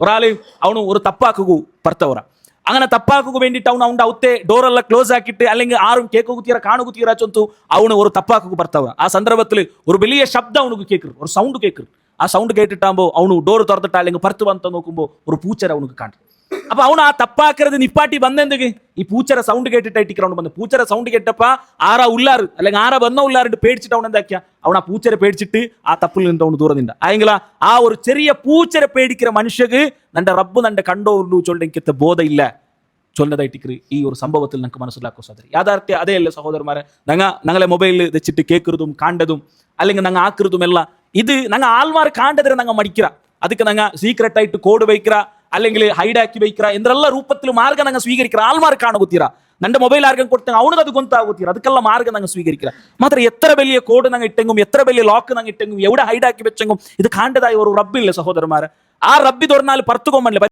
ഒരാള് അവന് ഒരു തപ്പാക്കു ഭർത്തവറ അങ്ങനെ തപ്പാക്കു വേണ്ടിയിട്ട് അവನು അവൻ്റെ ಅವತ್ತೆ ಡೋರೆಲ್ಲ ಕ್ಲೋಸ್ ಹಾಕಿಟ್ಟು അല്ലെങ്കിൽ ആരും കേക്ക് കുത്തിയറ കാണു കുത്തിയറ ചൊന്തു അവന് ഒരു തപ്പാക്കു ഭർത്തവറ ആ സന്ദർഭത്തിൽ ഒരു വലിയ ശബ്ദം അവനുക്ക് കേൾക്കും ഒരു സൗണ്ട് കേൾക്കും ആ സൗണ്ട് കേട്ടിട്ടാകുമ്പോൾ അവನು ഡോർ തുറന്നിട്ട് അല്ലെങ്കിൽ ഭർത്ത് വന്ന് നോക്കുമ്പോൾ ഒരു പൂച്ചര അവനുക്ക് കാണും അപ്പൊ അവನು ആ തപ്പാക്കരുത് നിപ്പാട്ടി വന്നെന്തെങ്കിൽ ഈ പൂച്ചര സൗണ്ട് കേട്ടിട്ടായിട്ട് അവನು വന്ന് പൂച്ചര സൗണ്ട് കേട്ടപ്പോ ആരാ ഉള്ളാറ് അല്ലെങ്കിൽ ആരാ വന്ന ഉള്ളാറിട്ട് പേടിച്ചിട്ട് അവൻ എന്താക്കിയ അവൻ ആ പൂച്ചര പേടിച്ചിട്ട് ആ തപ്പിൽ നിന്ന് അവന് ദൂരം നിന്ന ആയെങ്കിലാ ആ ഒരു ചെറിയ പൂച്ചര പേടിക്കുന്ന മനുഷ്യക്ക് നന്റെ റബ്ബ് നന്റെ കണ്ടോ ഉള്ളൂ ചൊല്ലിക്കത്തെ ബോധം ഇല്ല ചൊല്ലതായിട്ട് ഈ ഒരു സംഭവത്തിൽ നമുക്ക് മനസ്സിലാക്കോ സഹോദരി യാഥാർത്ഥ്യ അതേ അല്ലേ സഹോദരന്മാരെ ഞങ്ങളെ മൊബൈലിൽ വെച്ചിട്ട് കേൾക്കുന്നതും കാണ്ടതും അല്ലെങ്കിൽ ഞങ്ങൾ ആക്കുന്നതും എല്ലാം ഇത് ഞങ്ങൾ ആൾമാർ കാണ്ടതിരെ ഞങ്ങൾ മടിക്കിற ಅದಕ್ಕೆ ഞങ്ങൾ സീക്രട്ട് ആയിട്ട് കോഡ് വയ്ക്കിற അല്ലെങ്കിൽ ಹೈಡಾಕಿ ವೈಕ್ರ ಎಂದ್ರೆಲ್ಲ ರೂಪത്തിൽ ಮಾರ್ಗ ನಂಗೆ ಸ್ವೀಕರಿಕ್ರ ಆಲ್ಮಾರ್ ಕಾಣಗುತ್ತೀರಾ ನನ್ನ ಮೊಬೈಲ್ ಆರ್ಗನ್ ಕೊಡ್ತೇನೆ ಅವನಿಗೆ ಅದು ಗೊಂತಾಗುತ್ತೀರ ಅದಕ್ಕೆಲ್ಲ ಮಾರ್ಗ ನಂಗೆ ಸ್ವೀಕರಿಕ್ರ ಮಾತ್ರ ಎತ್ತರ ಬೆಲೆಯ ಕೋಡ್ ನಂಗೆ ಇಟ್ಟೆಂಗುം എത്ര വലിയ ലോക്ക് ನಂಗೆ ഇട്ടെങ്കും എവിടെ ഹൈഡാക്കി വെച്ചെങ്കും ഇത് കാണ്ടതായ ഒരു റബ്ബില്ലേ സഹോദരന്മാരെ ആ റബ്ബി തുറന്നാൽ പർത്തുകൊമ്മല്ലേ